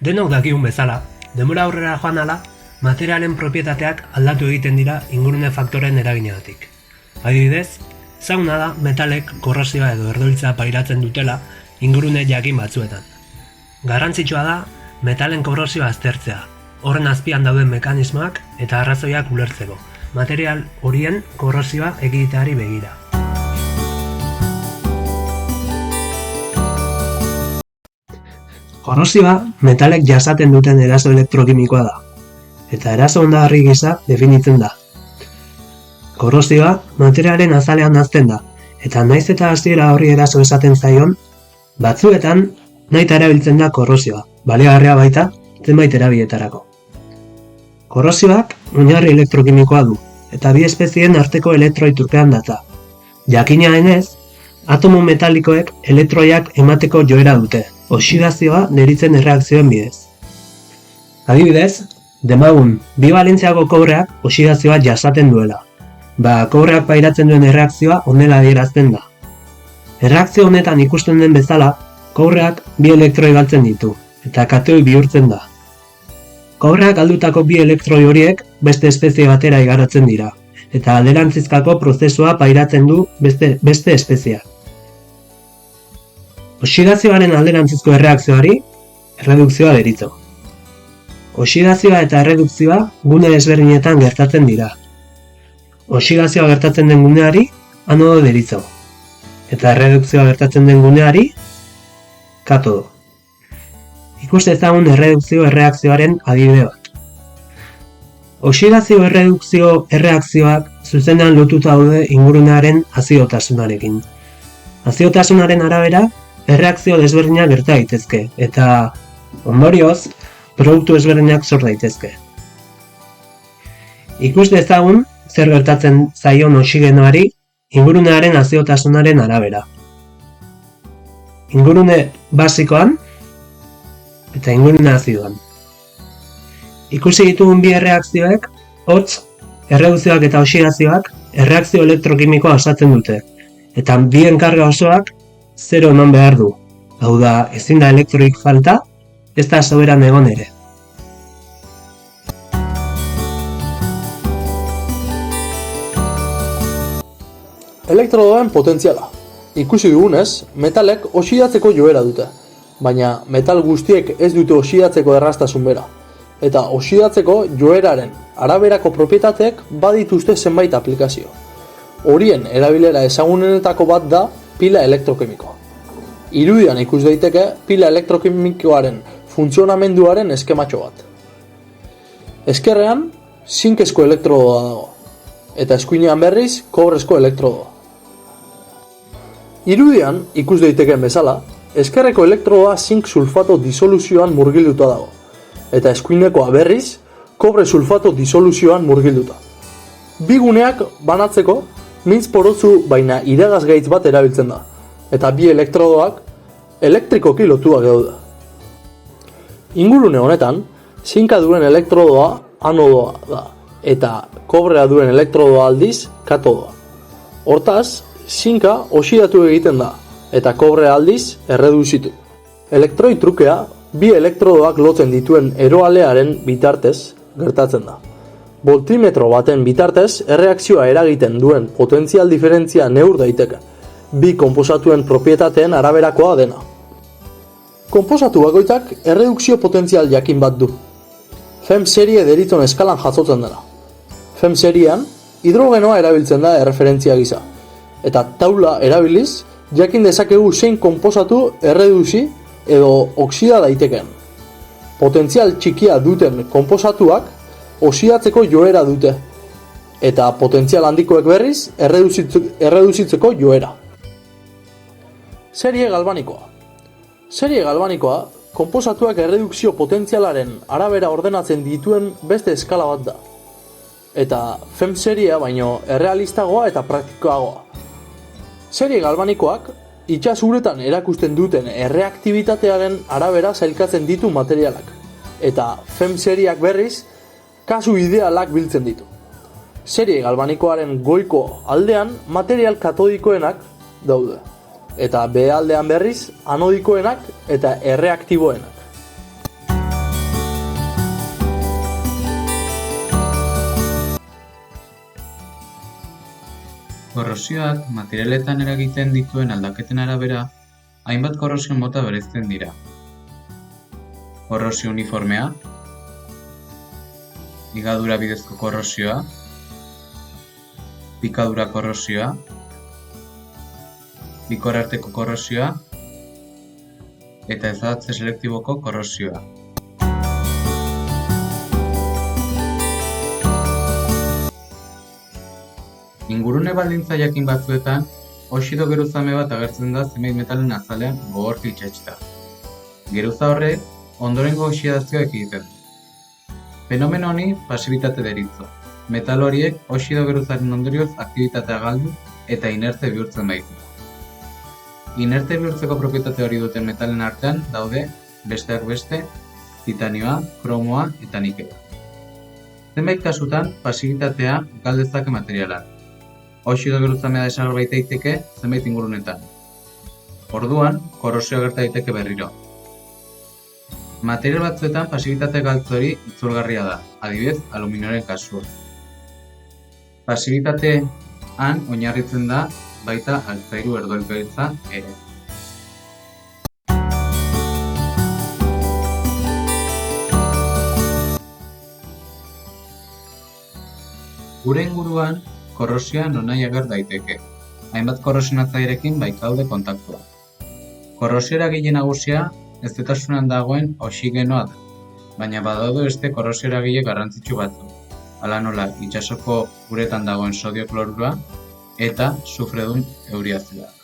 Denok dakigun bezala, denbora aurrera joan ala, materialen propietateak aldatu egiten dira ingurune faktoren eraginagatik. Adibidez, ezaguna da metalek korrosioa edo erdoltza pairatzen dutela ingurune jakin batzuetan. Garrantzitsua da metalen korrosioa aztertzea, horren azpian dauden mekanismoak eta arrazoiak ulertzeko, material horien korrosioa ekiditeari begira. Korrosioa metalek jasaten duten eraso elektrokimikoa da, eta eraso ondagarri gisa definitzen da. Korrosioa materialen azalean hazten da, eta naiz eta hasiera horri eraso esaten zaion, batzuetan nahita erabiltzen da korrosioa, baliagarria baita zenbait erabiletarako. Korrosioak oinarri elektrokimikoa du, eta bi espezien arteko elektroiturpean datza. Jakina denez, atomo metalikoek elektroiak emateko joera dute, oxidazioa deritzen erreakzioen bidez. Adibidez, demagun, bi balentziako kobreak oxidazioa jasaten duela. Kobreak pairatzen duen erreakzioa honela adierazten da. Erreakzio honetan ikusten den bezala, kobreak bi elektroi galtzen ditu, eta katoi bihurtzen da. Kobreak galdutako bi elektroi horiek beste espezie batera igarotzen dira, eta alderantzizkako prozesua pairatzen du beste espezieak. Oxidazioaren alderantzizko erreakzioari erredukzioa deritzo. Oxidazioa eta erredukzioa gune desberdinetan gertatzen dira. Oxidazioa gertatzen den guneari anodo deritzo, eta erredukzioa gertatzen den guneari katodo. Ikus dezagun erredukzio erreakzioaren adibide bat. Oxidazio erredukzio erreakzioak zuzenean lotuta daude ingurunearen azidotasunarekin. Azidotasunaren arabera, erreakzio desberdinak gerta daitezke, eta ondorioz, produktu ezberdinak sor daitezke. Ikus dezagun zer gertatzen zaion oxigenoari ingurunearen azidotasunaren arabera. Ingurune basikoan eta ingurune azidoan. Ikusi ditugun bi erreakzioek, hotz, erredukzioak eta oxidazioak erreakzio elektrokimikoa osatzen dute, eta bien karga osoak zero eman behar du. Hau da, ezin da elektroik falta, ez da soberan egon ere. Elektrodoen potentziala. Ikusi dugunez, metalek oxidatzeko joera dute, baina metal guztiek ez dute oxidatzeko erraztasun bera, eta oxidatzeko joeraren araberako propietateek badituzte zenbait aplikazio. Horien erabilera ezagunenetako bat da pila elektrokimikoa. Irudian ikus daiteke pila elektrokimikoaren funtzionamenduaren eskematxo bat. Ezkerrean, zinkezko elektrodoa dago, eta eskuinean berriz, kobrezko elektrodoa. Irudian ikus daiteken bezala, ezkerreko elektrodoa zink sulfato disoluzioan murgilduta dago, eta eskuinekoa berriz, kobre sulfato disoluzioan murgilduta. Bi guneak banatzeko, mintz porozu baina iragazgaitz bat erabiltzen da, eta bi elektrodoak elektrikoki lotuak daude. Ingurune honetan, zinka duen elektrodoa anodoa da, eta kobrea duen elektrodoa aldiz katodoa. Hortaz, zinka oxidatu egiten da, eta kobrea aldiz erreduzitu. Elektroi trukea bi elektrodoak lotzen dituen eroalearen bitartez gertatzen da. Voltimetro baten bitartez erreakzioa eragiten duen potentzial diferentzia neur daiteke, bi konposatuen propietateen araberakoa dena. Konposatu bakoitzak erredukzio potentzial jakin bat du. FEM serie deritzon eskalan jasotzen dena. FEM seriean, hidrogenoa erabiltzen da erreferentzia gisa, eta taula erabiliz, jakin dezakegu zein konposatu erreduzi edo oxida daiteken. Potentzial txikia duten konposatuak oxidatzeko joera dute, eta potentzial handikoek berriz erreduzitzeko joera. Serie galbanikoa. Serie galbanikoa, konposatuak erredukzio potentzialaren arabera ordenatzen dituen beste eskala bat da. Eta FEM seria baino errealistagoa eta praktikoagoa. Serie galbanikoak itsas uretan erakusten duten erreaktibitatearen arabera sailkatzen ditu materialak, eta FEM seriak berriz kasu idealak biltzen ditu. Serie galbanikoaren goiko aldean material katodikoenak daude, eta behe aldean berriz anodikoenak eta erreaktiboenak. Korrosioak materialetan eragiten dituen aldaketen arabera, hainbat korrosio mota bereizten dira. Korrosio uniformea, ligadura bidezko korrosioa, pikadura korrosioa, pikorarteko korrosioa eta ezabatze selektiboko korrosioa. Ingurune baldintza jakin batzuetan, oxido geruzame bat agertzen da zenbait metalen azalean gogorki itsatsita. Geruza horrek ondorengo oxidazioa ekiditen du. Fenomeno honi pasibitate deritzo. Metal horiek oxido geruzaren ondorioz aktibitatea galdu eta inerte bihurtzen baitu. Inerte bihurtzeko propietate hori duten metalen artean daude, besteak beste, titanioa, kromoa eta nikela. Zenbait kasutan, pasibitatea gal dezake materialan. Oxido geruzamea desager baita daiteke zenbait ingurunetan. Orduan, korrosioa gerta daiteke berriro. Material batzuetan pasibitate galtze hori itzulgarria da, adibidez, aluminioaren kasuan. Pasibitatean oinarritzen da baita altzairu erdoilgaitza ere. Gure inguruan, korrosioa nonahi ager daiteke. Hainbat korrosionatzailerekin baikaude kontaktua. Korrosio eragile nagusia hezetasunean dagoen oxigenoa da, baina badaude beste korrosio eragile garrantzitsu batzuk. Hala nola, itsasoko uretan dagoen sodio klorura eta sufredun euriazioa.